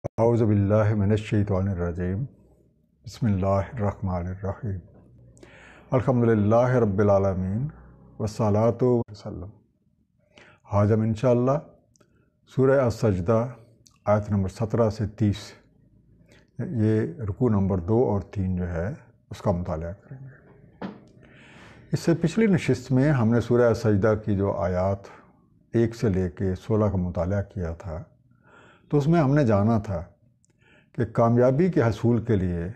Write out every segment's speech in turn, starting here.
اعوذ باللہ من الشیطان الرجیم بسم اللہ الرحمن الرحیم الحمدللہ رب العالمین والصلاۃ وسلم۔ آج ہم انشاءاللہ سورہ السجدہ آیت نمبر 17 سے 30 یہ رکوع نمبر 2 اور 3 جو ہے اس کا مطالعہ کریں گے۔ اس سے پچھلی نشست میں ہم نے سورہ السجدہ کی جو آیات 1 سے لے کے 16 کا مطالعہ کیا تھا، تو اس میں ہم نے جانا تھا کہ کامیابی کے حصول کے لیے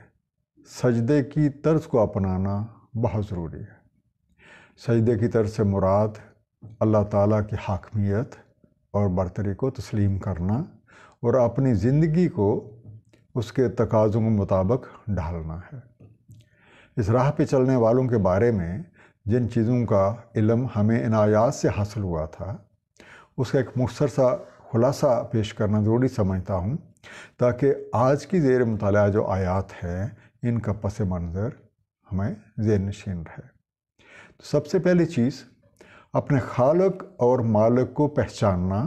سجدے کی طرز کو اپنانا بہت ضروری ہے۔ سجدے کی طرز سے مراد اللہ تعالیٰ کی حاکمیت اور برتری کو تسلیم کرنا اور اپنی زندگی کو اس کے تقاضوں کے مطابق ڈھالنا ہے۔ اس راہ پہ چلنے والوں کے بارے میں جن چیزوں کا علم ہمیں ان آیات سے حاصل ہوا تھا، اس کا ایک مختصر سا خلاصہ پیش کرنا ضروری سمجھتا ہوں، تاکہ آج کی زیر مطالعہ جو آیات ہیں ان کا پس منظر ہمیں ذہن نشین رہے۔ تو سب سے پہلی چیز اپنے خالق اور مالک کو پہچاننا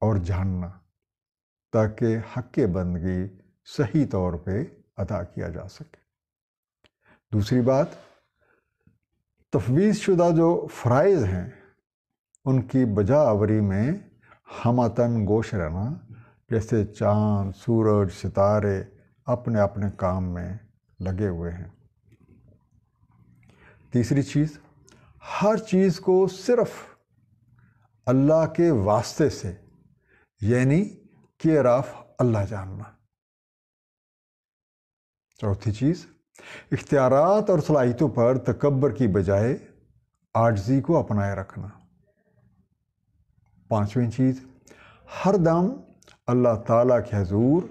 اور جاننا، تاکہ حق بندگی صحیح طور پہ ادا کیا جا سکے۔ دوسری بات، تفویض شدہ جو فرائض ہیں ان کی بجا آوری میں ہمتاً گوش رہنا، جیسے چاند، سورج، ستارے اپنے اپنے کام میں لگے ہوئے ہیں۔ تیسری چیز، ہر چیز کو صرف اللہ کے واسطے سے یعنی کیئر آف اللہ جاننا۔ چوتھی چیز، اختیارات اور صلاحیتوں پر تکبر کی بجائے عاجزی کو اپنائے رکھنا۔ پانچویں چیز، ہر دم اللہ تعالیٰ کے حضور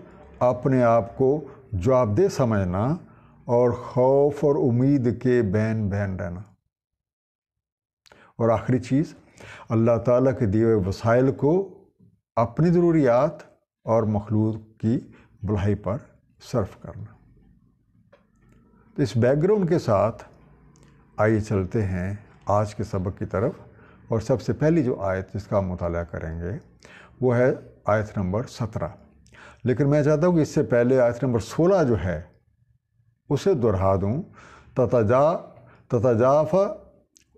اپنے آپ کو جواب دہ سمجھنا اور خوف اور امید کے بین بین رہنا۔ اور آخری چیز، اللہ تعالیٰ کے دیے ہوئے وسائل کو اپنی ضروریات اور مخلوق کی بھلائی پر صرف کرنا۔ تو اس بیک گراؤنڈ کے ساتھ آئیے چلتے ہیں آج کے سبق کی طرف، اور سب سے پہلی جو آیت جس کا ہم مطالعہ کریں گے وہ ہے آیت نمبر 17۔ لیکن میں چاہتا ہوں کہ اس سے پہلے آیت نمبر 16 جو ہے اسے دہرا دوں۔ تتجافی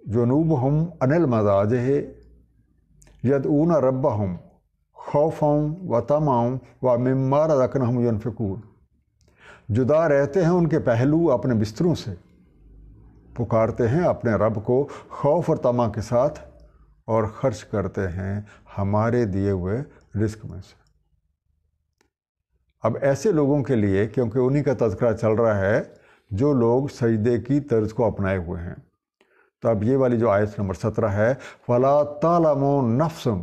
جنوبہم عن المضاجع یدعون ربہم خوفا وطمعا ومما رزقناہم ینفقون۔ جدا رہتے ہیں ان کے پہلو اپنے بستروں سے، پکارتے ہیں اپنے رب کو خوف اور طمع کے ساتھ، اور خرچ کرتے ہیں ہمارے دیے ہوئے رزق میں سے۔ اب ایسے لوگوں کے لیے، کیونکہ انہی کا تذکرہ چل رہا ہے جو لوگ سجدے کی طرز کو اپنائے ہوئے ہیں، تو اب یہ والی جو آیت نمبر 17 ہے، فَلَا تَعْلَمُ نَفْسٌ،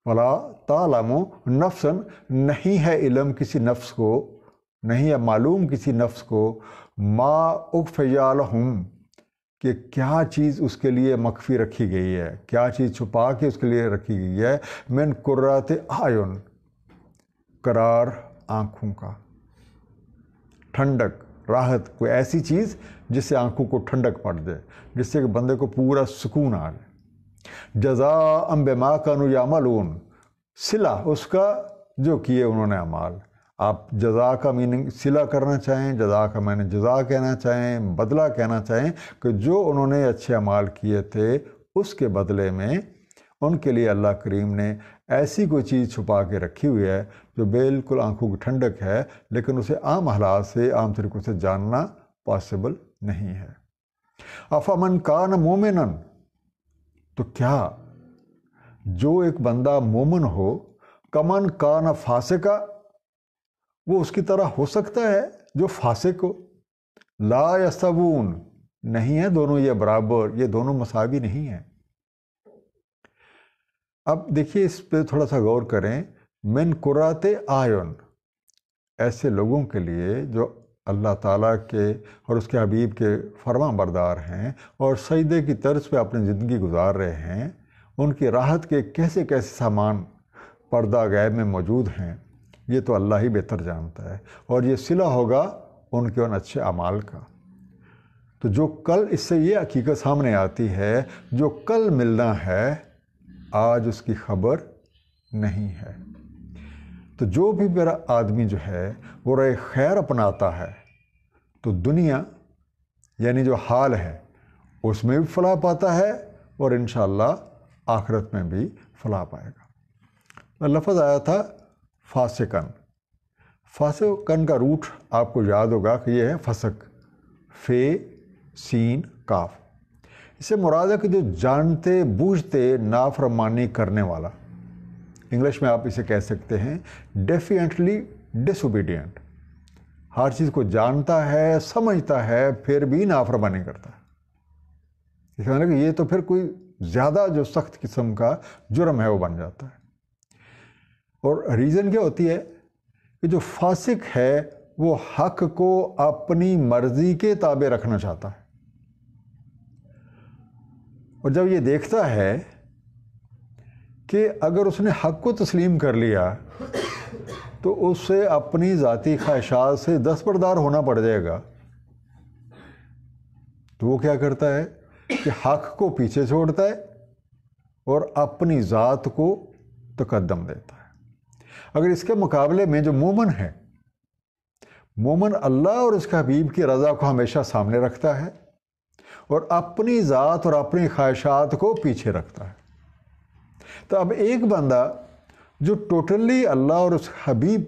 فَلَا تَعْلَمُ نَفْسٌ، نہیں ہے علم کسی نفس کو، نہیں ہے معلوم کسی نفس کو، مَا أُخْفِيَ لَهُم، کہ کیا چیز اس کے لیے مخفی رکھی گئی ہے، کیا چیز چھپا کے اس کے لیے رکھی گئی ہے، من قرۃ اعین، قرار آنکھوں کا، ٹھنڈک، راحت، کوئی ایسی چیز جس سے آنکھوں کو ٹھنڈک پڑ جائے، جس سے کہ بندے کو پورا سکون آ جائے۔ جزاء بما کانوا یعملون، صلہ اس کا جو کیے انہوں نے اعمال۔ آپ جزا کا میننگ صلہ کرنا چاہیں، جزا کا معنی جزا کہنا چاہیں، بدلہ کہنا چاہیں، کہ جو انہوں نے اچھے اعمال کیے تھے اس کے بدلے میں ان کے لیے اللہ کریم نے ایسی کوئی چیز چھپا کے رکھی ہوئی ہے جو بالکل آنکھوں کی ٹھنڈک ہے، لیکن اسے عام حالات سے، عام طریقوں سے جاننا پاسبل نہیں ہے۔ افمن کان مومنا، تو کیا جو ایک بندہ مومن ہو، کمن کان فاسقا، وہ اس کی طرح ہو سکتا ہے جو فاسق ہو؟ لا یستوون، نہیں ہے دونوں یہ برابر، یہ دونوں مساوی نہیں ہیں۔ اب دیکھیے اس پہ تھوڑا سا غور کریں۔ من قرۃ اعین، ایسے لوگوں کے لیے جو اللہ تعالیٰ کے اور اس کے حبیب کے فرمان بردار ہیں اور سجدے کی طرز پہ اپنی زندگی گزار رہے ہیں، ان کی راحت کے کیسے کیسے سامان پردہ غیب میں موجود ہیں، یہ تو اللہ ہی بہتر جانتا ہے، اور یہ صلہ ہوگا ان کے ان اچھے اعمال کا۔ تو جو کل، اس سے یہ حقیقت سامنے آتی ہے، جو کل ملنا ہے آج اس کی خبر نہیں ہے۔ تو جو بھی میرا آدمی جو ہے وہ رائے خیر اپناتا ہے تو دنیا یعنی جو حال ہے اس میں بھی فلاح پاتا ہے اور انشاءاللہ آخرت میں بھی فلاح پائے گا۔ لفظ آیا تھا فاسقن۔ فاسقن کا روٹ آپ کو یاد ہوگا کہ یہ ہے فسق، فے سین کاف۔ اس سے مراد ہے کہ جو جانتے بوجھتے نافرمانی کرنے والا، انگلش میں آپ اسے کہہ سکتے ہیں ڈیفینٹلی ڈس اوبیڈینٹ، ہر چیز کو جانتا ہے سمجھتا ہے پھر بھی نافرمانی کرتا ہے۔ اس کا مطلب کہ یہ تو پھر کوئی زیادہ جو سخت قسم کا جرم ہے وہ بن جاتا ہے۔ اور ریزن کیا ہوتی ہے کہ جو فاسق ہے وہ حق کو اپنی مرضی کے تابع رکھنا چاہتا ہے، اور جب یہ دیکھتا ہے کہ اگر اس نے حق کو تسلیم کر لیا تو اس سے اپنی ذاتی خواہشات سے دستبردار ہونا پڑ جائے گا، تو وہ کیا کرتا ہے کہ حق کو پیچھے چھوڑتا ہے اور اپنی ذات کو تقدم دیتا ہے۔ اگر اس کے مقابلے میں جو مومن ہے، مومن اللہ اور اس کے حبیب کی رضا کو ہمیشہ سامنے رکھتا ہے اور اپنی ذات اور اپنی خواہشات کو پیچھے رکھتا ہے، تو اب ایک بندہ جو ٹوٹلی اللہ اور اس حبیب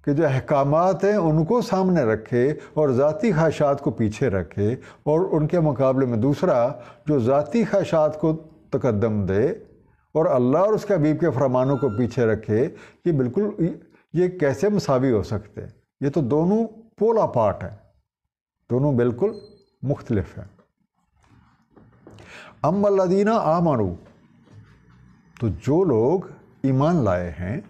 کے جو احکامات ہیں ان کو سامنے رکھے اور ذاتی خواہشات کو پیچھے رکھے، اور ان کے مقابلے میں دوسرا جو ذاتی خواہشات کو تقدم دے اور اللہ اور اس کے حبیب کے فرمانوں کو پیچھے رکھے، یہ بالکل یہ کیسے مساوی ہو سکتے ہیں؟ یہ تو دونوں پولا پارٹ ہیں، دونوں بالکل مختلف ہیں۔ اما الذین آمنوا، تو جو لوگ ایمان لائے ہیں،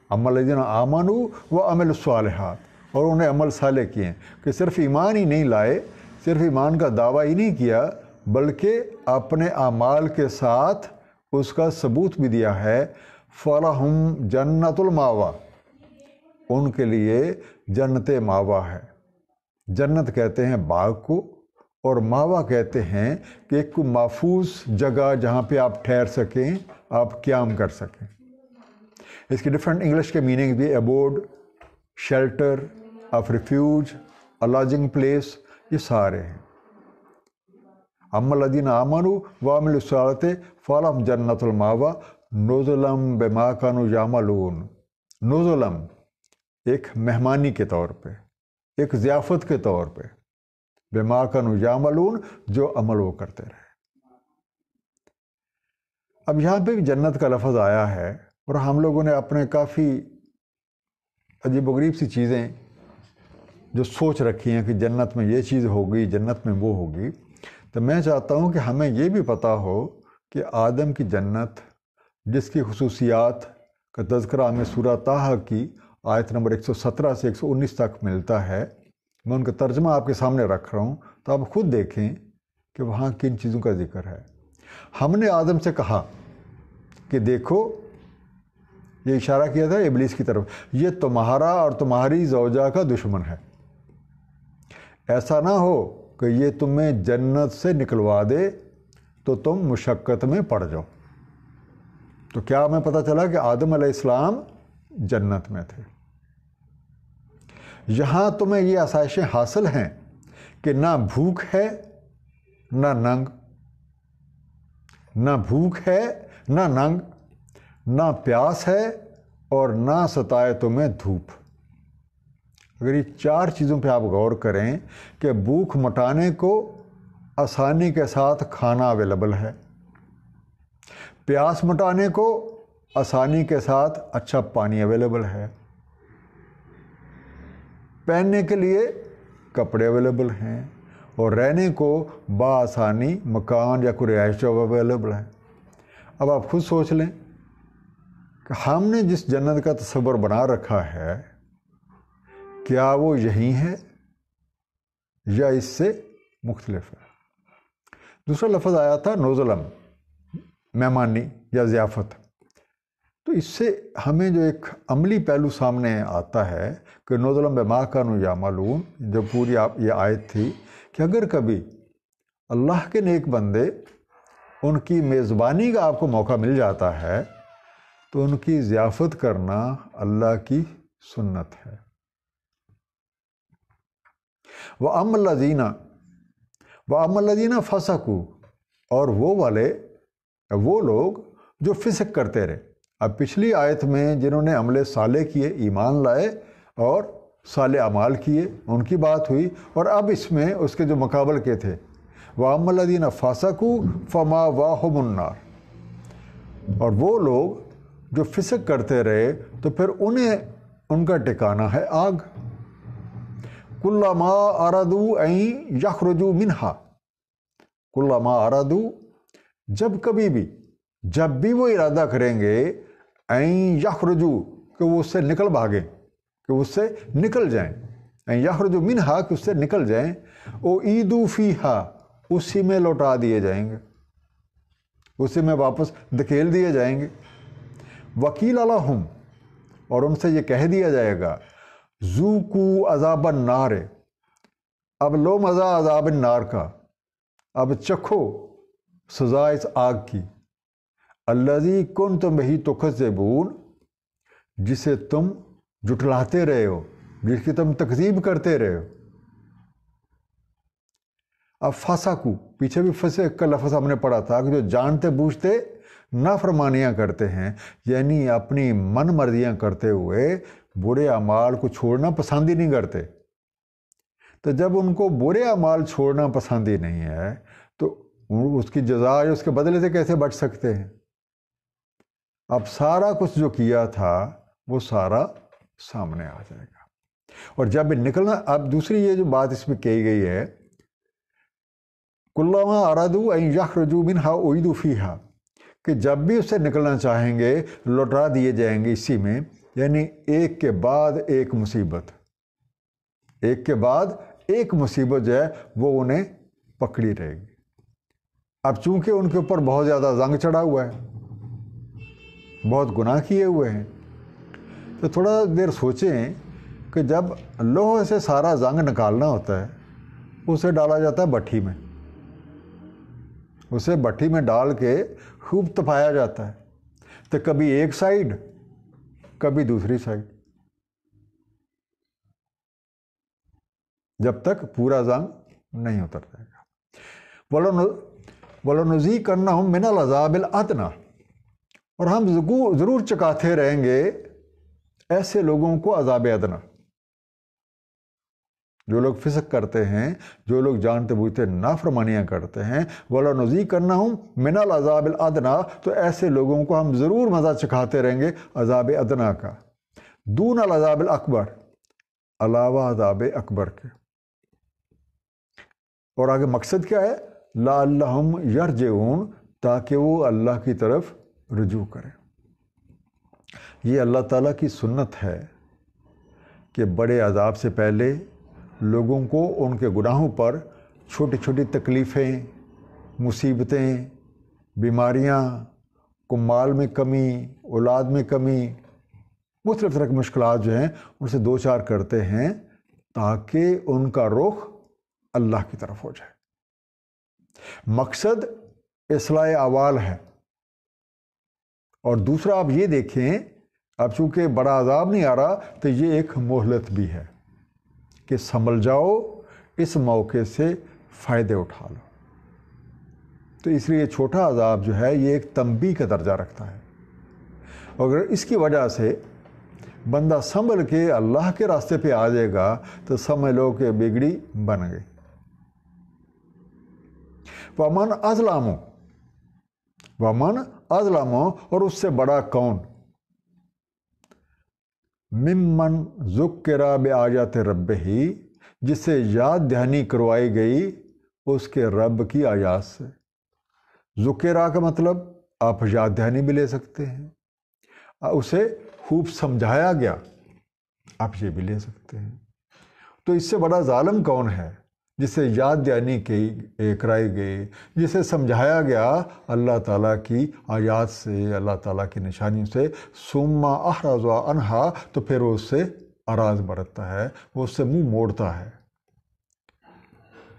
اما الذین آمنوا وعملوا الصالحات، اور انہیں عمل صالح کیے ہیں، کہ صرف ایمان ہی نہیں لائے، صرف ایمان کا دعویٰ ہی نہیں کیا، بلکہ اپنے اعمال کے ساتھ اس کا ثبوت بھی دیا ہے، فَلَهُمْ جَنَّةُ الْمَأْوَىٰ، ان کے لیے جنت ماوا ہے۔ جنت کہتے ہیں باغ کو، اور ماوا کہتے ہیں کہ ایک محفوظ جگہ جہاں پہ آپ ٹھہر سکیں، آپ قیام کر سکیں۔ اس کی ڈفرینٹ انگلش کے میننگ بھی abode, shelter of refuge, lodging place, یہ سارے ہیں۔ اما الذین آمنوا وعملوا الصالحات فلہم جنۃ المأویٰ نزلا بما کانوا یعملون۔ نزلا ایک مہمانی کے طور پہ، ایک ضیافت کے طور پہ، بما کانوا یعملون جو عمل وہ کرتے رہے۔ اب یہاں پہ بھی جنت کا لفظ آیا ہے، اور ہم لوگوں نے اپنے کافی عجیب و غریب سی چیزیں جو سوچ رکھی ہیں کہ جنت میں یہ چیز ہوگی، جنت میں وہ ہوگی، تو میں چاہتا ہوں کہ ہمیں یہ بھی پتہ ہو کہ آدم کی جنت، جس کی خصوصیات کا تذکرہ ہمیں سورہ طٰہٰ کی آیت نمبر 117 سے 119 تک ملتا ہے، میں ان کا ترجمہ آپ کے سامنے رکھ رہا ہوں، تو آپ خود دیکھیں کہ وہاں کن چیزوں کا ذکر ہے۔ ہم نے آدم سے کہا کہ دیکھو، یہ اشارہ کیا تھا ابلیس کی طرف، یہ تمہارا اور تمہاری زوجہ کا دشمن ہے، ایسا نہ ہو کہ یہ تمہیں جنت سے نکلوا دے تو تم مشقت میں پڑ جاؤ۔ تو کیا ہمیں پتہ چلا کہ آدم علیہ السلام جنت میں تھے۔ یہاں تمہیں یہ آسائشیں حاصل ہیں کہ نہ بھوک ہے نہ ننگ، نہ بھوک ہے نہ ننگ، نہ پیاس ہے اور نہ ستائے تمہیں دھوپ۔ اگر یہ چار چیزوں پہ آپ غور کریں کہ بھوک مٹانے کو آسانی کے ساتھ کھانا اویلیبل ہے، پیاس مٹانے کو آسانی کے ساتھ اچھا پانی اویلیبل ہے، پہننے کے لیے کپڑے اویلیبل ہیں، اور رہنے کو بآسانی مکان یا کوئی رہائش اویلیبل ہے۔ اب آپ خود سوچ لیں کہ ہم نے جس جنت کا تصور بنا رکھا ہے، کیا وہ یہی ہے یا اس سے مختلف ہے؟ دوسرا لفظ آیا تھا نزلم، مہمانی یا ضیافت۔ تو اس سے ہمیں جو ایک عملی پہلو سامنے آتا ہے کہ نزلم بما کانوا یعملون، جو پوری یہ آیت تھی کہ اگر کبھی اللہ کے نیک بندے ان کی میزبانی کا آپ کو موقع مل جاتا ہے تو ان کی ضیافت کرنا اللہ کی سنت ہے۔ وَأَمَّا الَّذِينَ فَسَقُوا، اور وہ لوگ جو فسق کرتے رہے۔ اب پچھلی آیت میں جنہوں نے عمل صالح کیے، ایمان لائے اور صالح اعمال کیے، ان کی بات ہوئی، اور اب اس میں اس کے جو مقابل کے تھے، وَأَمَّا الَّذِينَ فَسَقُوا فَمَأْوَاهُمُ النَّارُ، اور وہ لوگ جو فسق کرتے رہے تو پھر ان کا ٹھکانہ ہے آگ۔ کلما ارادوا ان یخرجوا منہا، کلما ارادوا، جب بھی وہ ارادہ کریں گے، ان یخرجوا، کہ وہ اس سے نکل بھاگیں، کہ اس سے نکل جائیں، ان یخرجوا منہا، کہ اس سے نکل جائیں، اعیدوا فیہا، اسی میں لوٹا دیے جائیں گے، اسی میں واپس دھکیل دیے جائیں گے۔ وقیل لہم، اور ان سے یہ کہہ دیا جائے گا، ذوقوا عذاب النار، اب لو مزہ عذاب النار کا، اب چکھو سزا اس آگ کی، الذی کنتم بہ تکذبون، جسے تم جھٹلاتے رہے ہو، جس کی تم تکذیب کرتے رہے ہو۔ اب فسقوا، پیچھے بھی فسق کا لفظ ہم نے پڑھا تھا کہ جو جانتے بوجھتے نافرمانیاں کرتے ہیں، یعنی اپنی من مرضیاں کرتے ہوئے برے اعمال کو چھوڑنا پسند ہی نہیں کرتے۔ تو جب ان کو برے اعمال چھوڑنا پسند ہی نہیں ہے تو اس کی جزا یا اس کے بدلے سے کیسے بچ سکتے ہیں؟ اب سارا کچھ جو کیا تھا وہ سارا سامنے آ جائے گا۔ اور جب نکلنا، اب دوسری یہ جو بات اس میں کہی گئی ہے، کلما ارادوا ان یخرجوا منہا اعیدوا فیہا، کہ جب بھی اس سے نکلنا چاہیں گے لوٹا دیے جائیں گے اسی میں، یعنی ایک کے بعد ایک مصیبت، ایک کے بعد ایک مصیبت جو ہے وہ انہیں پکڑی رہے گی۔ اب چونکہ ان کے اوپر بہت زیادہ زنگ چڑھا ہوا ہے، بہت گناہ کیے ہوئے ہیں، تو تھوڑا دیر سوچیں کہ جب لوہے سے سارا زنگ نکالنا ہوتا ہے، اسے ڈالا جاتا ہے بھٹی میں، اسے بھٹی میں ڈال کے خوب تپایا جاتا ہے، تو کبھی ایک سائیڈ کبھی دوسری سائیڈ، جب تک پورا زنگ نہیں اتر جائے گا۔ وَلَنُذِيقَنَّهُم مِّنَ الْعَذَابِ الْأَدْنَىٰ، اور ہم ضرور چکھاتے رہیں گے ایسے لوگوں کو عذاب ادنا، جو لوگ فسق کرتے ہیں، جو لوگ جانتے بوجھتے نافرمانیاں کرتے ہیں، وَلَنُذِيقَنَّهُم مِّنَ الْعَذَابِ الْأَدْنَىٰ، تو ایسے لوگوں کو ہم ضرور مزہ چکھاتے رہیں گے عذاب ادنا کا، دون العذاب الاکبر، علاوہ عذاب اکبر کے۔ اور آگے مقصد کیا ہے؟ لَعَلَّهُمْ يَرْجِعُونَ، تاکہ وہ اللہ کی طرف رجوع کریں۔ یہ اللہ تعالیٰ کی سنت ہے کہ بڑے عذاب سے پہلے لوگوں کو ان کے گناہوں پر چھوٹی چھوٹی تکلیفیں، مصیبتیں، بیماریاں، مال میں کمی، اولاد میں کمی، مختلف طرح کی مشکلات جو ہیں ان سے دو چار کرتے ہیں، تاکہ ان کا رخ اللہ کی طرف ہو جائے۔ مقصد اصلاح احوال ہے۔ اور دوسرا آپ یہ دیکھیں، اب چونکہ بڑا عذاب نہیں آ رہا تو یہ ایک مہلت بھی ہے کہ سنبھل جاؤ، اس موقع سے فائدے اٹھا لو۔ تو اس لیے چھوٹا عذاب جو ہے یہ ایک تنبیہ کا درجہ رکھتا ہے، اگر اس کی وجہ سے بندہ سنبھل کے اللہ کے راستے پہ آ جائے گا تو سمجھ لو کہ بگڑی بن گئی۔ وَمَنْ أَظْلَمُ، اور اس سے بڑا کون، ممن ذکر بآیات ربہ، جسے یاد دہانی کروائی گئی اس کے رب کی آیات سے۔ ذکرہ کا مطلب آپ یاد دہانی بھی لے سکتے ہیں، اسے خوب سمجھایا گیا، آپ یہ بھی لے سکتے ہیں۔ تو اس سے بڑا ظالم کون ہے؟ جسے یاد دہانی کرائی گئی، جسے سمجھایا گیا اللہ تعالیٰ کی آیات سے، اللہ تعالیٰ کی نشانیوں سے، ثم اعرض عنہا، تو پھر وہ اس سے اراض برتتا ہے، وہ اس سے منہ موڑتا ہے،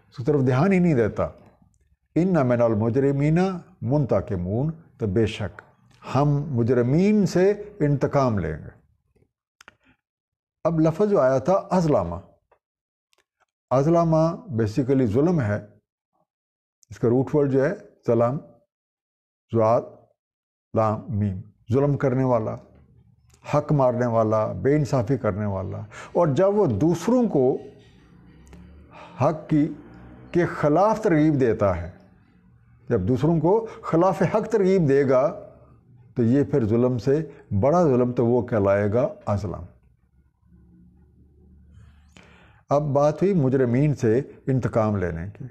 اس کی طرف دھیان ہی نہیں دیتا۔ ان من المجرمین منتقمون، تو بے شک ہم مجرمین سے انتقام لیں گے۔ اب لفظ جو آیا تھا ازلامہ، ازلامہ بیسیکلی ظلم ہے، اس کا روٹ ورڈ جو ہے ظلام، زواد لام میم، ظلم کرنے والا، حق مارنے والا، بے انصافی کرنے والا۔ اور جب وہ دوسروں کو حق کے خلاف ترغیب دیتا ہے، جب دوسروں کو خلاف حق ترغیب دے گا تو یہ پھر ظلم سے بڑا ظلم تو وہ کہلائے گا ازلم۔ اب بات ہوئی مجرمین سے انتقام لینے کی۔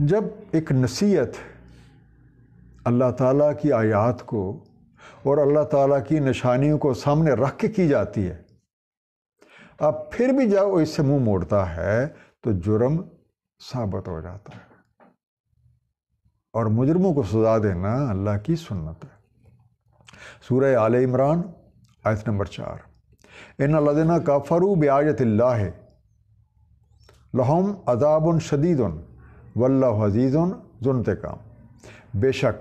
جب ایک نصیحت اللہ تعالیٰ کی آیات کو اور اللہ تعالیٰ کی نشانیوں کو سامنے رکھ کے کی جاتی ہے، اب پھر بھی جب وہ اس سے منہ موڑتا ہے تو جرم ثابت ہو جاتا ہے، اور مجرموں کو سزا دینا اللہ کی سنت ہے۔ سورہ آل عمران آیت نمبر 4، ان الذین کفروا بآیات اللہ لہم عذاب شدید واللہ عزیز ذو انتقام۔ بے شک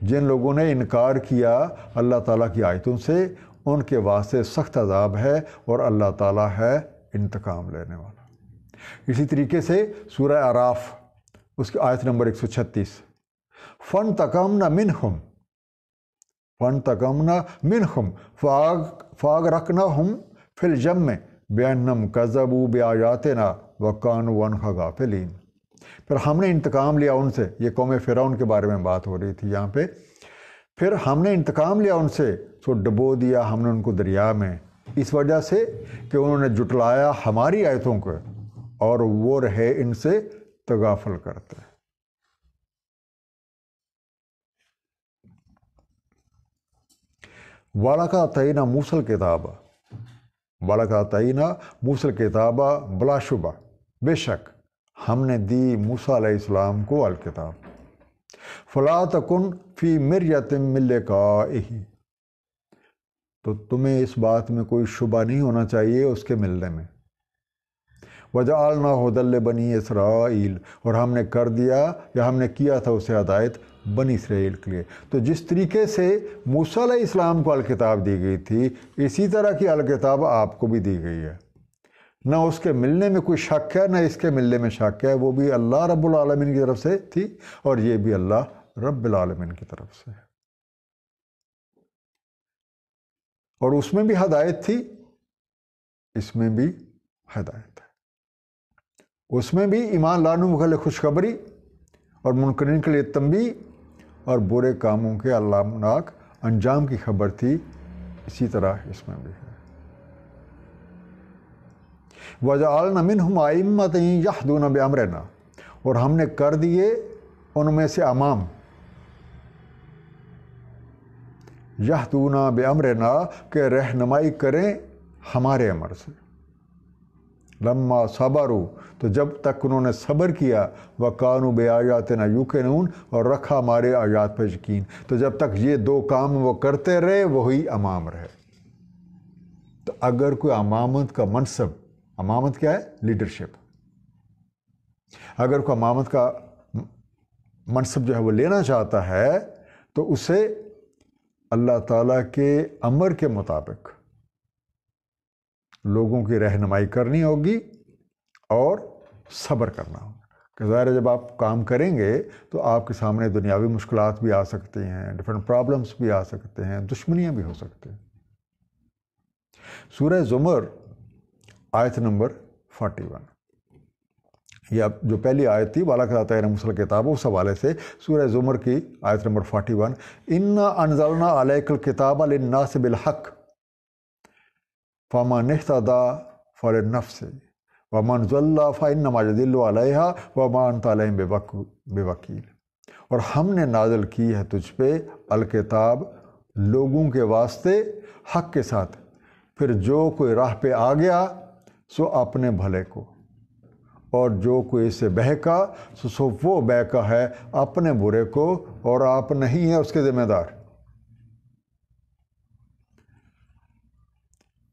جن لوگوں نے انکار کیا اللہ تعالیٰ کی آیتوں سے، ان کے واسطے سخت عذاب ہے، اور اللہ تعالیٰ ہے انتقام لینے والا۔ اسی طریقے سے سورہ اعراف اس کی آیت نمبر 136، فَانْتَقَمْنَا مِنْهُمْ فَأَغْرَقْنَاهُمْ فِي الْيَمِّ بِأَنَّهُمْ كَذَّبُوا بِآيَاتِنَا وَكَانُوا عَنْهَا غَافِلِينَ۔ پھر ہم نے انتقام لیا ان سے، یہ قوم فرعون کے بارے میں بات ہو رہی تھی یہاں پہ، پھر ہم نے انتقام لیا ان سے، سو ڈبو دیا ہم نے ان کو دریا میں، اس وجہ سے کہ انہوں نے جھٹلایا ہماری آیتوں کو، اور وہ رہے ان سے تغافل کرتے۔ وَلَقَدْ آتَيْنَا مُوسَى الْكِتَابَ وَلَقَدْ آتَيْنَا مُوسَى الْكِتَابَ بلا شبہ، بے شک ہم نے دی موسیٰ علیہ السلام کو الکتاب۔ فَلَا تَكُنْ فِي مِرْيَةٍ مِّن لِقَائِهِ، تو تمہیں اس بات میں کوئی شبہ نہیں ہونا چاہیے اس کے ملنے میں۔ وَجَعَلْنَا هُدًى لِبَنِي إِسْرَائِيلَ، اور ہم نے کر دیا یا ہم نے کیا تھا اسے ہدایت بنی اسرائیل کے لیے۔ تو جس طریقے سے موسیٰ علیہ السلام کو الکتاب دی گئی تھی، اسی طرح کی الکتاب آپ کو بھی دی گئی ہے۔ نہ اس کے ملنے میں کوئی شک ہے، نہ اس کے ملنے میں شک ہے، وہ بھی اللہ رب العالمین کی طرف سے تھی، اور یہ بھی اللہ رب العالمین کی طرف سے ہے۔ اور اس میں بھی ہدایت تھی، اس میں بھی ہدایت ہے۔ اس میں بھی ایمان لانے والے خوشخبری اور منکرین کے لیے تنبیہ اور برے کاموں کے المناک انجام کی خبر تھی، اسی طرح اس میں بھی ہے۔ وَجَعَلْنَا مِنْهُمْ أَئِمَّةً يَهْدُونَ بِأَمْرِنَا، اور ہم نے کر دیے ان میں سے امام، یہدون بامرنا، کہ رہنمائی کریں ہمارے امر سے۔ لما صبروا، تو جب تک انہوں نے صبر کیا، وکانوا بآیاتنا یوقنون، اور رکھا ہمارے آیات پر یقین، تو جب تک یہ دو کام وہ کرتے رہے وہی امام رہے۔ تو اگر کوئی امامت کا منصب، امامت کیا ہے؟ لیڈرشپ، اگر کوئی امامت کا منصب جو ہے وہ لینا چاہتا ہے تو اسے اللہ تعالیٰ کے امر کے مطابق لوگوں کی رہنمائی کرنی ہوگی اور صبر کرنا ہوگا۔ کہ ظاہر ہے جب آپ کام کریں گے تو آپ کے سامنے دنیاوی مشکلات بھی آ سکتی ہیں، ڈفرینٹ پرابلمس بھی آ سکتے ہیں، دشمنیاں بھی ہو سکتے ہیں۔ سورہ زمر آیت نمبر 41، یہ جو پہلی آیت تھی وَلَقَدْ آتَيْنَا مُوسَى الْكِتَابَ، اس حوالے سے سورہ زمر کی آیت نمبر 41، إِنَّا أَنزَلْنَا عَلَيْكَ الْكِتَابَ لِلنَّاسِ بِالْحَقِّ فَمَنِ اهْتَدَىٰ فَلِنَّفْسِهِ وَمَنْ ضَلَّ فَإِنَّمَا يَضِلُّ عَلَيْهَا وَمَا أَنْتَ عَلَيْهِمْ بِوَكِيلٍ۔ اور ہم نے نازل کی ہے تجھ پہ الکتاب لوگوں کے واسطے حق کے ساتھ، پھر جو کوئی راہ پہ آ گیا سو اپنے بھلے کو، اور جو کوئی اس سے بہکا سو وہ بہکا ہے اپنے برے کو، اور آپ نہیں ہیں اس کے ذمہ دار۔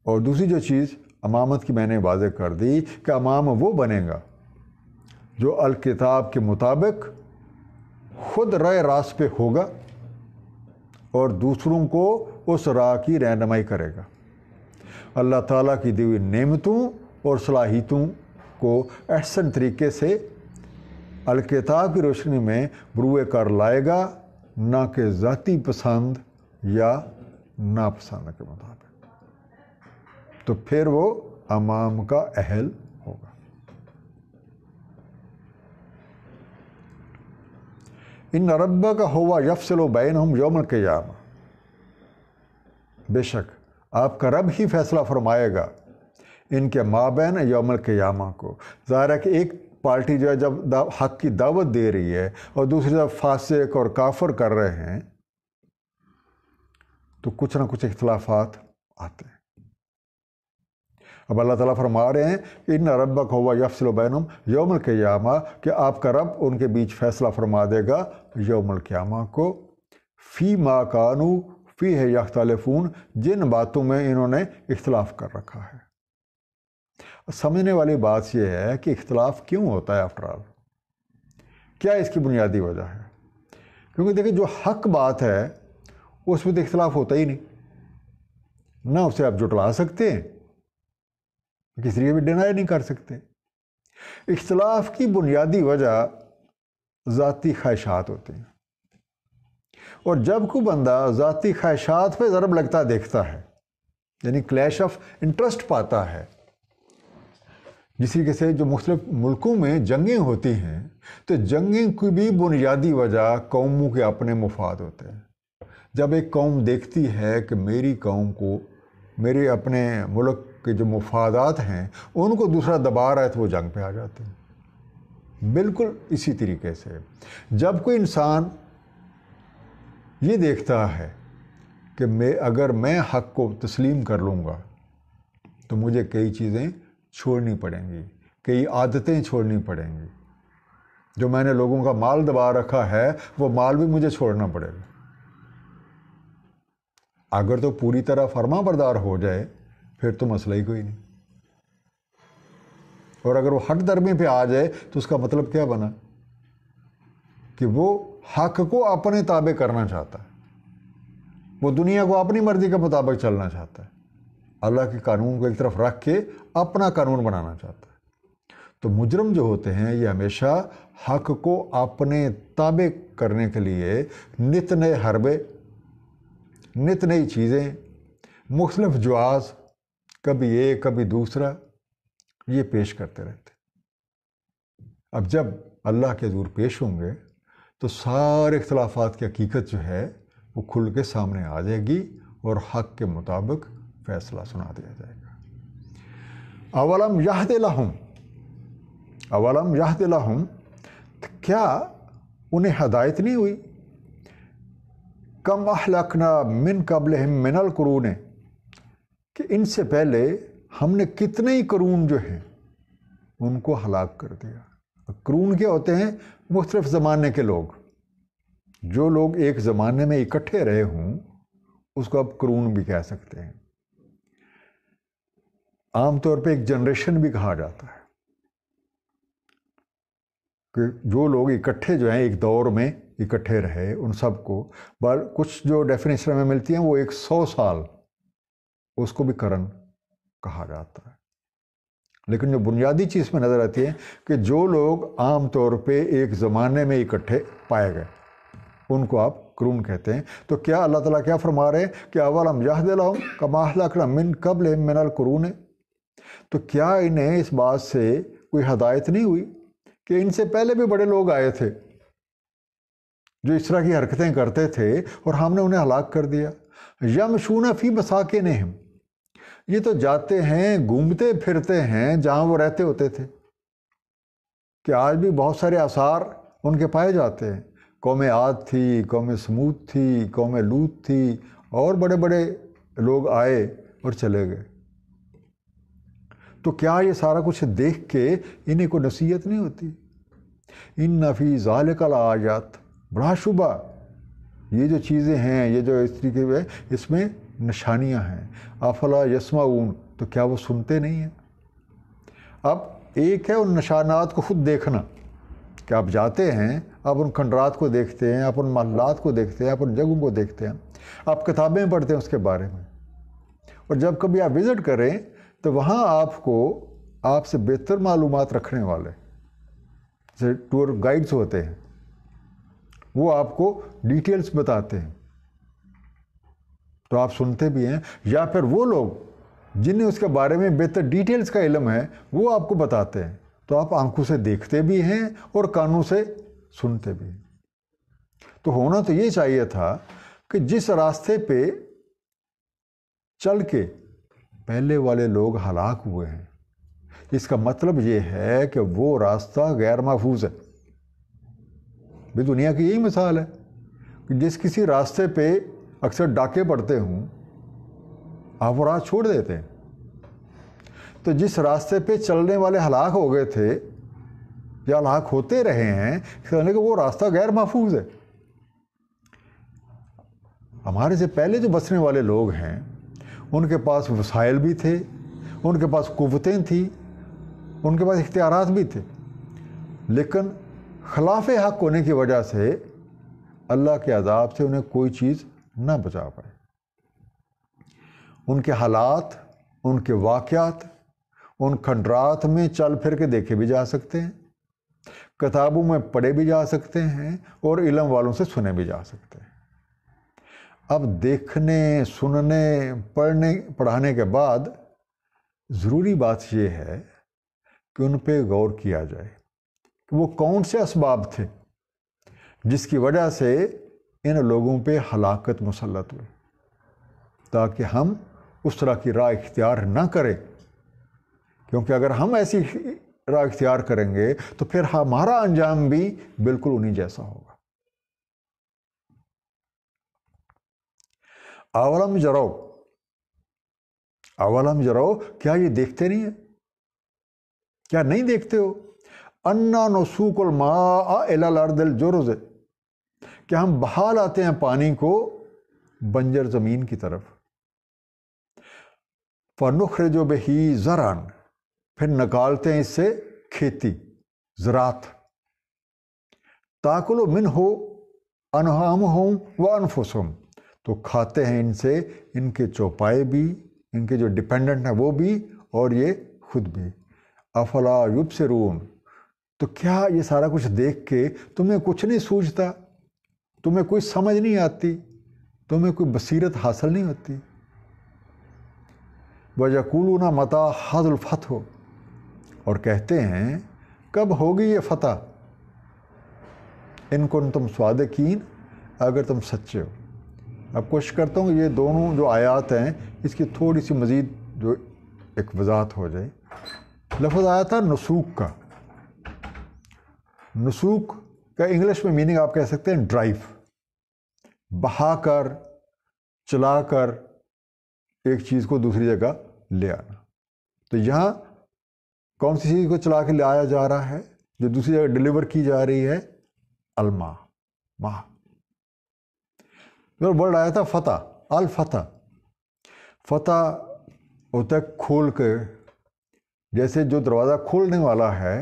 اور دوسری جو چیز امامت کی میں نے واضح کر دی کہ امام وہ بنے گا جو الکتاب کے مطابق خود راہ راست پہ ہوگا اور دوسروں کو اس راہ کی رہنمائی کرے گا۔ اللہ تعالیٰ کی دی ہوئی نعمتوں اور صلاحیتوں کو احسن طریقے سے الکتاب کی روشنی میں بروئے کار لائے گا، نہ کہ ذاتی پسند یا ناپسند کے مطابق، تو پھر وہ امام کا اہل ہوگا۔ ان ربک ہوا یفصل بینہم یوم القیامہ، بے شک آپ کا رب ہی فیصلہ فرمائے گا ان کے مابین یوم القیامہ کو۔ ظاہر ہے کہ ایک پارٹی جو ہے جب حق کی دعوت دے رہی ہے اور دوسری طرف فاسق اور کافر کر رہے ہیں تو کچھ نہ کچھ اختلافات آتے ہیں۔ اب اللہ تعالیٰ فرما رہے ہیں کہ ان ربک ہوا یفصل بینہم یوم القیامہ، کہ آپ کا رب ان کے بیچ فیصلہ فرما دے گا یوم القیامہ کو، فی ما کانوا فیہ یختلفون، جن باتوں میں انہوں نے اختلاف کر رکھا ہے۔ سمجھنے والی بات یہ ہے کہ اختلاف کیوں ہوتا ہے آفٹر آل، کیا اس کی بنیادی وجہ ہے؟ کیونکہ دیکھیں جو حق بات ہے اس میں تو اختلاف ہوتا ہی نہیں، نہ اسے آپ جھٹلا سکتے ہیں، کسی طریقے بھی ڈینائی نہیں کر سکتے۔ اختلاف کی بنیادی وجہ ذاتی خواہشات ہوتی ہیں، اور جب کوئی بندہ ذاتی خواہشات پہ ضرب لگتا دیکھتا ہے، یعنی کلیش آف انٹرسٹ پاتا ہے، جس طریقے سے جو مختلف ملکوں میں جنگیں ہوتی ہیں تو جنگیں کی بھی بنیادی وجہ قوموں کے اپنے مفاد ہوتے ہیں۔ جب ایک قوم دیکھتی ہے کہ میری قوم کو، میرے اپنے ملک کے جو مفادات ہیں ان کو دوسرا دبا رہا ہے، تو وہ جنگ پہ آ جاتے ہیں۔ بالکل اسی طریقے سے جب کوئی انسان یہ دیکھتا ہے کہ اگر میں حق کو تسلیم کر لوں گا تو مجھے کئی چیزیں چھوڑنی پڑیں گی، کئی عادتیں چھوڑنی پڑیں گی، جو میں نے لوگوں کا مال دبا رکھا ہے وہ مال بھی مجھے چھوڑنا پڑے گا۔ اگر تو پوری طرح فرما بردار ہو جائے پھر تو مسئلہ ہی کوئی نہیں، اور اگر وہ ہٹ درمی پہ آ جائے تو اس کا مطلب کیا بنا کہ وہ حق کو اپنے تابع کرنا چاہتا ہے، وہ دنیا کو اپنی مرضی کے مطابق چلنا چاہتا ہے، اللہ کے قانون کو ایک طرف رکھ کے اپنا قانون بنانا چاہتا ہے۔ تو مجرم جو ہوتے ہیں یہ ہمیشہ حق کو اپنے تابع کرنے کے لیے نت نئے حربے، نت نئی چیزیں، مختلف جواز، کبھی ایک کبھی دوسرا، یہ پیش کرتے رہتے۔ اب جب اللہ کے حضور پیش ہوں گے تو سارے اختلافات کی حقیقت جو ہے وہ کھل کے سامنے آ جائے گی اور حق کے مطابق فیصلہ سنا دیا جائے گا۔ اولم یہد لہم، اولم یہد لہم، کیا انہیں ہدایت نہیں ہوئی؟ کم اہلکنا من قبلہم من القرون، کہ ان سے پہلے ہم نے کتنے ہی قرون جو ہیں ان کو ہلاک کر دیا۔ قرون کیا ہوتے ہیں؟ مختلف زمانے کے لوگ، جو لوگ ایک زمانے میں اکٹھے رہے ہوں اس کو آپ قرون بھی کہہ سکتے ہیں۔ عام طور پہ ایک جنریشن بھی کہا جاتا ہے کہ جو لوگ اکٹھے جو ہیں ایک دور میں اکٹھے رہے ان سب کو، کچھ جو ڈیفینیشن میں ملتی ہیں وہ 100 سال، اس کو بھی قرن کہا جاتا ہے۔ لیکن جو بنیادی چیز میں نظر آتی ہے کہ جو لوگ عام طور پہ ایک زمانے میں اکٹھے پائے گئے ان کو آپ قرون کہتے ہیں۔ تو کیا اللہ تعالیٰ کیا فرما رہے ہیں کہ اولم یہد لہم کما اہلکنا من قبلہم من القرون، تو کیا انہیں اس بات سے کوئی ہدایت نہیں ہوئی کہ ان سے پہلے بھی بڑے لوگ آئے تھے جو اس طرح کی حرکتیں کرتے تھے اور ہم نے انہیں ہلاک کر دیا۔ یمشون فی مساکنہم، یہ تو جاتے ہیں گھومتے پھرتے ہیں جہاں وہ رہتے ہوتے تھے، کہ آج بھی بہت سارے آثار ان کے پائے جاتے ہیں۔ قوم عاد تھی، قوم سمود تھی، قوم لوط تھی، اور بڑے بڑے لوگ آئے اور چلے گئے۔ تو کیا یہ سارا کچھ دیکھ کے انہیں کوئی نصیحت نہیں ہوتی؟ ان فی ذالک لآیات، بڑا شبہ یہ جو چیزیں ہیں، یہ جو اس طریقے سے اس میں نشانیاں ہیں۔ افلا یسمعون، تو کیا وہ سنتے نہیں ہیں؟ اب ایک ہے ان نشانات کو خود دیکھنا کہ آپ جاتے ہیں، آپ ان کھنڈرات کو دیکھتے ہیں، آپ ان محلات کو دیکھتے ہیں، آپ ان جگہوں کو دیکھتے ہیں، آپ کتابیں پڑھتے ہیں اس کے بارے میں، اور جب کبھی آپ وزٹ کریں تو وہاں آپ کو آپ سے بہتر معلومات رکھنے والے جیسے ٹور گائیڈز ہوتے ہیں، وہ آپ کو ڈیٹیلز بتاتے ہیں، تو آپ سنتے بھی ہیں، یا پھر وہ لوگ جنہیں اس کے بارے میں بہتر ڈیٹیلز کا علم ہے وہ آپ کو بتاتے ہیں، تو آپ آنکھوں سے دیکھتے بھی ہیں اور کانوں سے سنتے بھی ہیں۔ تو ہونا تو یہ چاہیے تھا کہ جس راستے پہ چل کے پہلے والے لوگ ہلاک ہوئے ہیں، اس کا مطلب یہ ہے کہ وہ راستہ غیر محفوظ ہے۔ بھی دنیا کی یہی مثال ہے کہ جس کسی راستے پہ اکثر ڈاکے پڑتے ہوں، آپ وہ راہ چھوڑ دیتے ہیں، تو جس راستے پہ چلنے والے ہلاک ہو گئے تھے یا ہلاک ہوتے رہے ہیں، اس لیے کہ وہ راستہ غیر محفوظ ہے۔ ہمارے سے پہلے جو بسنے والے لوگ ہیں ان کے پاس وسائل بھی تھے، ان کے پاس قوتیں تھیں، ان کے پاس اختیارات بھی تھے، لیکن خلاف حق ہونے کی وجہ سے اللہ کے عذاب سے انہیں کوئی چیز نہ بچا پائے۔ ان کے حالات، ان کے واقعات ان کھنڈرات میں چل پھر کے دیکھے بھی جا سکتے ہیں، کتابوں میں پڑھے بھی جا سکتے ہیں، اور علم والوں سے سنے بھی جا سکتے ہیں۔ اب دیکھنے، سننے، پڑھانے کے بعد ضروری بات یہ ہے کہ ان پہ غور کیا جائے کہ وہ کون سے اسباب تھے جس کی وجہ سے ان لوگوں پہ ہلاکت مسلط ہوئی، تاکہ ہم اس طرح کی راہ اختیار نہ کریں، کیونکہ اگر ہم ایسی راہ اختیار کریں گے تو پھر ہمارا انجام بھی بالکل انہی جیسا ہوگا۔ اولم جرو، کیا یہ دیکھتے نہیں ہیں؟ کیا نہیں دیکھتے ہو؟ انا نسوق الماء الی الارض الجرز، کہ ہم بہا لاتے ہیں پانی کو بنجر زمین کی طرف، فنخرج بہ زرعا، پھر نکالتے ہیں اس سے کھیتی، زراعت، تاکلوا منہ انعامہم وانفسہم، تو کھاتے ہیں ان سے ان کے چوپائے بھی، ان کے جو ڈیپینڈنٹ ہیں وہ بھی، اور یہ خود بھی۔ افلا یبصرون، تو کیا یہ سارا کچھ دیکھ کے تمہیں کچھ نہیں سوچتا؟ تمہیں کوئی سمجھ نہیں آتی؟ تمہیں کوئی بصیرت حاصل نہیں ہوتی؟ وَيَقُولُونَ مَتَىٰ هَٰذَا الْفَتْحُ، اور کہتے ہیں کب ہوگی یہ فتح، ان کنتم صادقین، اگر تم سچے ہو۔ اب کوشش کرتا ہوں کہ یہ دونوں جو آیات ہیں اس کی تھوڑی سی مزید جو ایک وضاحت ہو جائے۔ لفظ آیا تھا نسوق کا۔ نسوق کا انگلش میں میننگ آپ کہہ سکتے ہیں ڈرائیو، بہا کر، چلا کر ایک چیز کو دوسری جگہ لے آنا۔ تو یہاں کون سی چیز کو چلا کے لایا جا رہا ہے جو دوسری جگہ ڈیلیور کی جا رہی ہے؟ الماء، ماہ۔ ورڈ آیا تھا فتح، الفتح۔ فتح ہوتا ہے کھول کے، جیسے جو دروازہ کھولنے والا ہے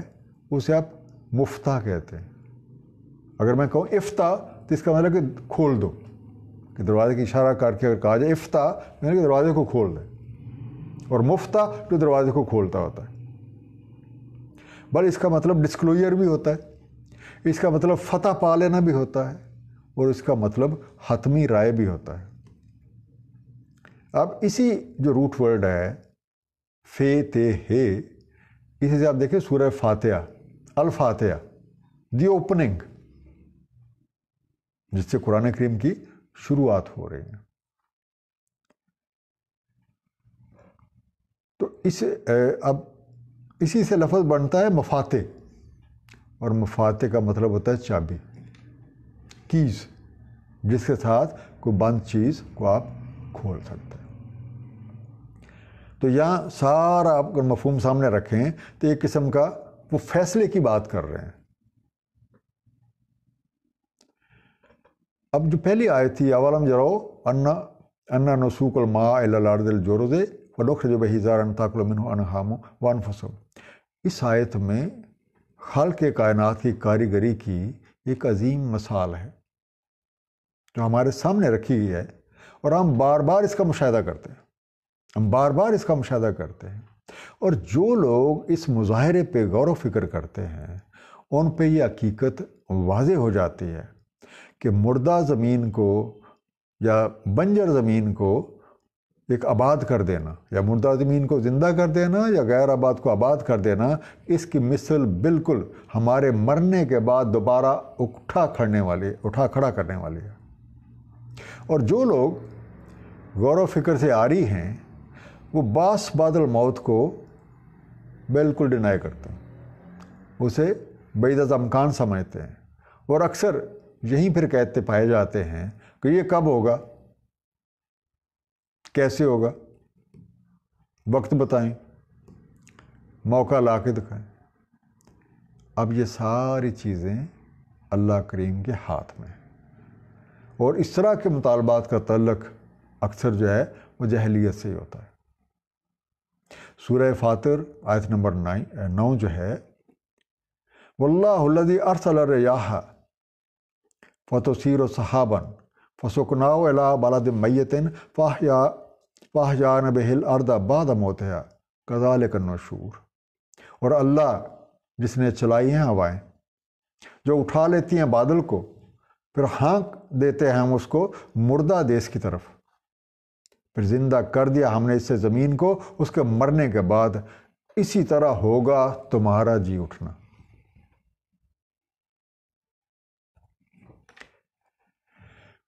اسے آپ مفتاح کہتے ہیں۔ اگر میں کہوں افتح تو اس کا مطلب کہ کھول دو، کہ دروازے کی اشارہ کر کے اگر کہا جائے افتح یعنی کہ دروازے کو کھول دے، اور مفتاح جو دروازے کو کھولتا ہوتا ہے۔ بل اس کا مطلب ڈسکلوجر بھی ہوتا ہے، اس کا مطلب فتح پا لینا بھی ہوتا ہے، اور اس کا مطلب حتمی رائے بھی ہوتا ہے۔ اب اسی جو روٹ ورڈ ہے فے تے ہے، اسی سے آپ دیکھیں سورہ فاتحہ، الفاتحہ، دی اوپننگ، جس سے قرآن کریم کی شروعات ہو رہی ہیں۔ تو اب اسی سے لفظ بنتا ہے مفاتح، اور مفاتح کا مطلب ہوتا ہے چابی، کیز، جس کے ساتھ کوئی بند چیز کو آپ کھول سکتے ہیں۔ تو یہاں سارا آپ اگر مفہوم سامنے رکھیں تو ایک قسم کا وہ فیصلے کی بات کر رہے ہیں۔ اب جو پہلی آیت تھی اولم جرو انا نسوق الماء الی الارض الجرز ونخرج بہ زرعا تاکلوا منہ انعامہم وانفسہم، اس آیت میں خالق کائنات کی کاریگری کی ایک عظیم مثال ہے جو ہمارے سامنے رکھی گئی ہے، اور ہم بار بار اس کا مشاہدہ کرتے ہیں اور جو لوگ اس مظاہرے پہ غور و فکر کرتے ہیں ان پہ یہ حقیقت واضح ہو جاتی ہے کہ مردہ زمین کو یا بنجر زمین کو ایک آباد کر دینا، یا مردہ زمین کو زندہ کر دینا، یا غیر آباد کو آباد کر دینا، اس کی مثل بالکل ہمارے مرنے کے بعد دوبارہ اٹھا کھڑا کرنے والی ہے۔ اور جو لوگ غور و فکر سے عاری ہیں وہ باس بعد الموت کو بالکل ڈینائی کرتے ہیں، اسے بعید از امکان سمجھتے ہیں، اور اکثر یہیں پھر کہتے پائے جاتے ہیں کہ یہ کب ہوگا، کیسے ہوگا، وقت بتائیں، موقع لا کے دکھائیں۔ اب یہ ساری چیزیں اللہ کریم کے ہاتھ میں ہیں، اور اس طرح کے مطالبات کا تعلق اکثر جو ہے وہ جاہلیت سے ہی ہوتا ہے۔ سورہ فاطر آیت نمبر 9 جو ہے، واللہ الذی ارسل الرياح فتثیر سحابا فسقناه الى بلد میت فاحیانا به الارض بعد موتها کذالک النشور۔ اور اللہ جس نے چلائی ہیں ہوائیں جو اٹھا لیتی ہیں بادل کو، پھر ہانک دیتے ہیں ہم اس کو مردہ دیس کی طرف، پھر زندہ کر دیا ہم نے اس سے زمین کو اس کے مرنے کے بعد، اسی طرح ہوگا تمہارا جی اٹھنا۔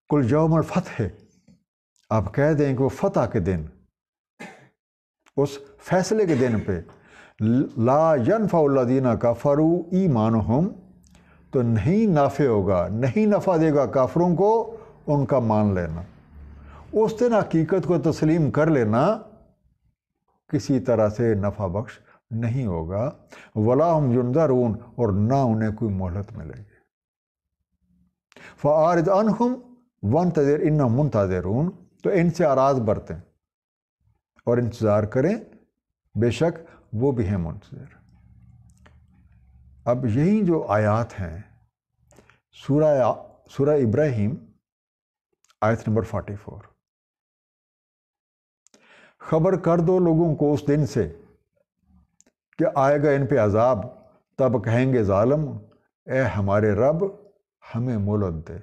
کل یوم الفتح، آپ کہہ دیں کہ وہ فتح کے دن، اس فیصلے کے دن پہ، لا ینفع الذین کفروا ایمانہم، تو نہیں نافع ہوگا، نہیں نفع دے گا کافروں کو ان کا مان لینا، اس دن حقیقت کو تسلیم کر لینا کسی طرح سے نفع بخش نہیں ہوگا، ولا ہم ینظرون، اور نہ انہیں کوئی مہلت ملے گی۔ فاعرض عنہم وانتظر انہم منتظرون، تو ان سے اعراض برتیں اور انتظار کریں، بے شک وہ بھی ہیں منتظر۔ اب یہی جو آیات ہیں سورہ ابراہیم آیت نمبر 44، خبر کر دو لوگوں کو اس دن سے کہ آئے گا ان پہ عذاب، تب کہیں گے ظالم اے ہمارے رب ہمیں مہلت دے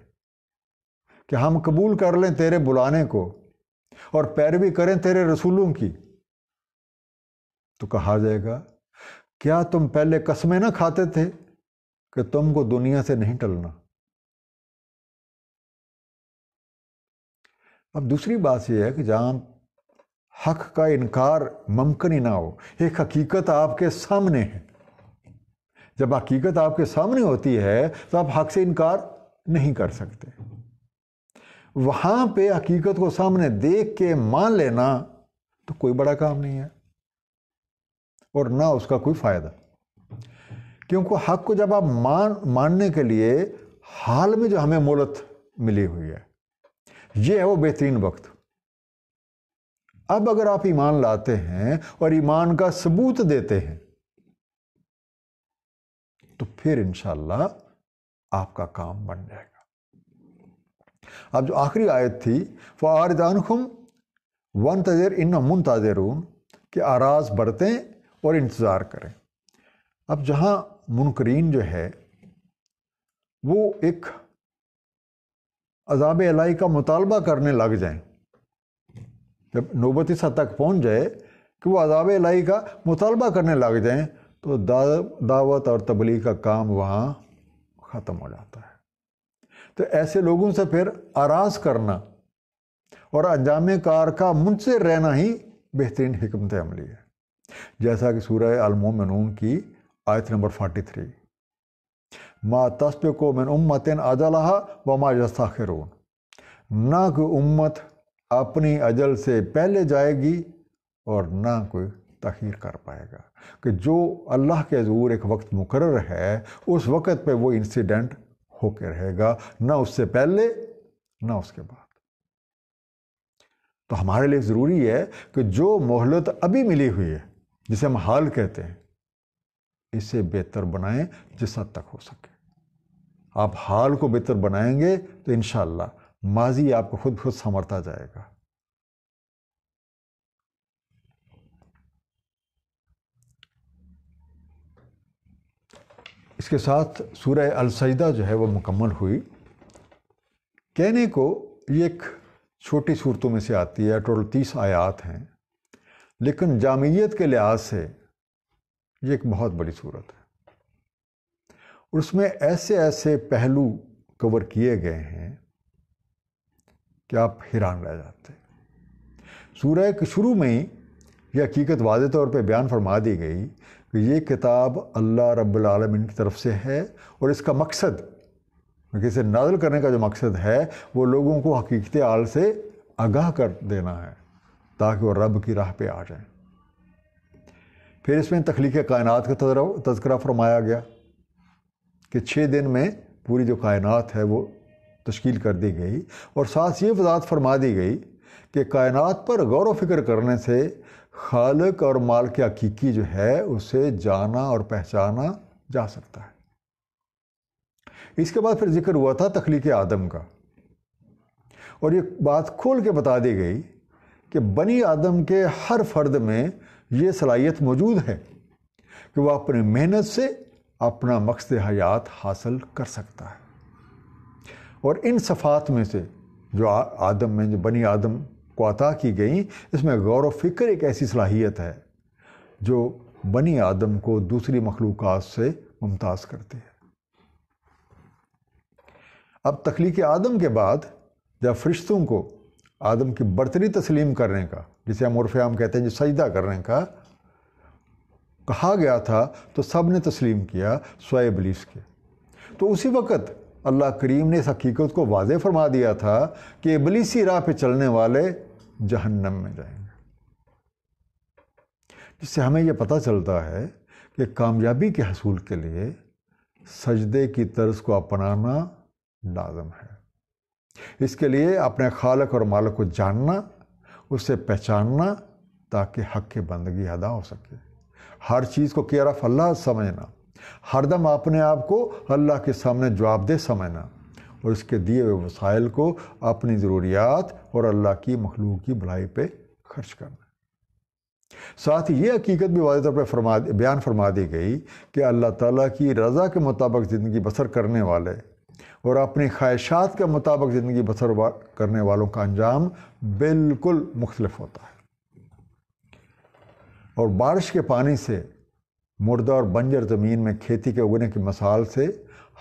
کہ ہم قبول کر لیں تیرے بلانے کو اور پیروی کریں تیرے رسولوں کی۔ تو کہا جائے گا کیا تم پہلے قسمیں نہ کھاتے تھے کہ تم کو دنیا سے نہیں ٹلنا؟ اب دوسری بات یہ ہے کہ جہاں حق کا انکار ممکن ہی نہ ہو، ایک حقیقت آپ کے سامنے ہے، جب حقیقت آپ کے سامنے ہوتی ہے تو آپ حق سے انکار نہیں کر سکتے، وہاں پہ حقیقت کو سامنے دیکھ کے مان لینا تو کوئی بڑا کام نہیں ہے اور نہ اس کا کوئی فائدہ، کیونکہ حق کو جب آپ ماننے کے لیے حال میں جو ہمیں مہلت ملی ہوئی ہے، یہ ہے وہ بہترین وقت۔ اب اگر آپ ایمان لاتے ہیں اور ایمان کا ثبوت دیتے ہیں تو پھر انشاءاللہ آپ کا کام بن جائے گا۔ اب جو آخری آیت تھی فَأَعْرِضْ عَنْهُمْ وَانْتَظِرْ إِنَّهُمْ مُنْتَظِرُونَ، کہ اعراض برتیں اور انتظار کریں۔ اب جہاں منکرین جو ہے وہ ایک عذاب الہی کا مطالبہ کرنے لگ جائیں، جب نوبت اس حد تک پہنچ جائے کہ وہ عذاب الہی کا مطالبہ کرنے لگ جائیں تو دعوت اور تبلیغ کا کام وہاں ختم ہو جاتا ہے۔ تو ایسے لوگوں سے پھر اعراض کرنا اور انجام کار کا منتظر رہنا ہی بہترین حکمت عملی ہے، جیسا کہ سورہ المومنون کی آیت نمبر 43، ما تسبق من امت اجلھا وما یستاخرون، نہ کوئی امت اپنی اجل سے پہلے جائے گی اور نہ کوئی تاخیر کر پائے گا، کہ جو اللہ کے حضور ایک وقت مقرر ہے اس وقت پہ وہ انسیڈنٹ ہو کے رہے گا، نہ اس سے پہلے نہ اس کے بعد۔ تو ہمارے لیے ضروری ہے کہ جو مہلت ابھی ملی ہوئی ہے، جسے ہم حال کہتے ہیں، اسے بہتر بنائیں جس حد تک ہو سکے۔ آپ حال کو بہتر بنائیں گے تو انشاءاللہ ماضی آپ کو خود سنورتا جائے گا۔ اس کے ساتھ سورہ السجدہ جو ہے وہ مکمل ہوئی۔ کہنے کو یہ ایک چھوٹی صورتوں میں سے آتی ہے، ٹوٹل 30 آیات ہیں، لیکن جامعیت کے لحاظ سے یہ ایک بہت بڑی صورت ہے، اور اس میں ایسے ایسے پہلو کور کیے گئے ہیں کہ آپ حیران رہ جاتے ہیں۔ سورہ کے شروع میں ہی یہ حقیقت واضح طور پہ بیان فرما دی گئی کہ یہ کتاب اللہ رب العالمین کی طرف سے ہے، اور اس کا مقصد، اسے نازل کرنے کا جو مقصد ہے وہ لوگوں کو حقیقت حال سے آگاہ کر دینا ہے تاکہ وہ رب کی راہ پہ آ جائیں۔ پھر اس میں تخلیق کائنات کا تذکرہ فرمایا گیا کہ 6 دن میں پوری جو کائنات ہے وہ تشکیل کر دی گئی، اور ساتھ یہ وضاحت فرما دی گئی کہ کائنات پر غور و فکر کرنے سے خالق اور مالک حقیقی جو ہے اسے جانا اور پہچانا جا سکتا ہے۔ اس کے بعد پھر ذکر ہوا تھا تخلیق آدم کا، اور یہ بات کھول کے بتا دی گئی کہ بنی آدم کے ہر فرد میں یہ صلاحیت موجود ہے کہ وہ اپنی محنت سے اپنا مقصد حیات حاصل کر سکتا ہے، اور ان صفات میں سے جو آدم میں، جو بنی آدم کو عطا کی گئیں، اس میں غور و فکر ایک ایسی صلاحیت ہے جو بنی آدم کو دوسری مخلوقات سے ممتاز کرتی ہے۔ اب تخلیق آدم کے بعد جب فرشتوں کو آدم کی برتری تسلیم کرنے کا، جسے ہم عرف عام کہتے ہیں جو سجدہ کرنے کا کہا گیا تھا، تو سب نے تسلیم کیا سوائے ابلیس کے۔ تو اسی وقت اللہ کریم نے اس حقیقت کو واضح فرما دیا تھا کہ ابلیسی راہ پہ چلنے والے جہنم میں جائیں گے، جس سے ہمیں یہ پتہ چلتا ہے کہ کامیابی کے حصول کے لیے سجدے کی طرز کو اپنانا لازم ہے۔ اس کے لیے اپنے خالق اور مالک کو جاننا، اسے پہچاننا تاکہ حق کی بندگی ادا ہو سکے، ہر چیز کو کیئر آف اللہ سمجھنا، ہر دم اپنے آپ کو اللہ کے سامنے جواب دہ سمجھنا، اور اس کے دیے ہوئے وسائل کو اپنی ضروریات اور اللہ کی مخلوق کی بھلائی پہ خرچ کرنا۔ ساتھ ہی یہ حقیقت بھی واضح طور پہ بیان فرما دی گئی کہ اللہ تعالیٰ کی رضا کے مطابق زندگی بسر کرنے والے اور اپنی خواہشات کے مطابق زندگی بسر کرنے والوں کا انجام بالکل مختلف ہوتا ہے، اور بارش کے پانی سے مردہ اور بنجر زمین میں کھیتی کے اگنے کی مثال سے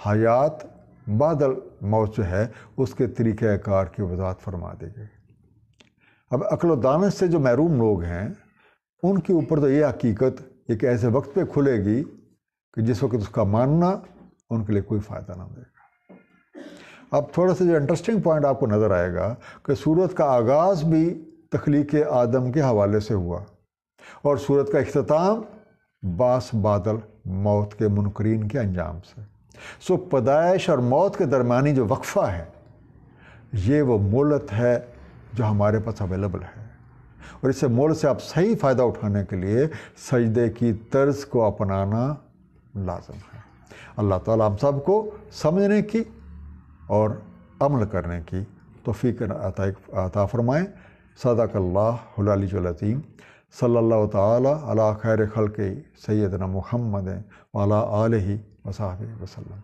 حیات بعد الموت جو ہے اس کے طریقہ کار کی وضاحت فرما دی گئی۔ اب عقل و دانش سے جو محروم لوگ ہیں ان کے اوپر تو یہ حقیقت ایک ایسے وقت پہ کھلے گی کہ جس وقت اس کا ماننا ان کے لیے کوئی فائدہ نہ دے گا۔ اب تھوڑا سا جو انٹرسٹنگ پوائنٹ آپ کو نظر آئے گا کہ سورت کا آغاز بھی تخلیق آدم کے حوالے سے ہوا، اور سورت کا اختتام باس بادل موت کے منکرین کے انجام سے۔ سو پیدائش اور موت کے درمیانی جو وقفہ ہے یہ وہ مہلت ہے جو ہمارے پاس اویلیبل ہے، اور اس سے مہلت سے آپ صحیح فائدہ اٹھانے کے لیے سجدے کی طرز کو اپنانا لازم ہے۔ اللہ تعالیٰ ہم سب کو سمجھنے کی اور عمل کرنے کی توفیق عطا فرمائیں۔ صدق اللہ العلی العظیم۔ صلی اللہ تعالی علی خیر خلق سیدنا محمد وعلی آلہ وصحبہ وسلم۔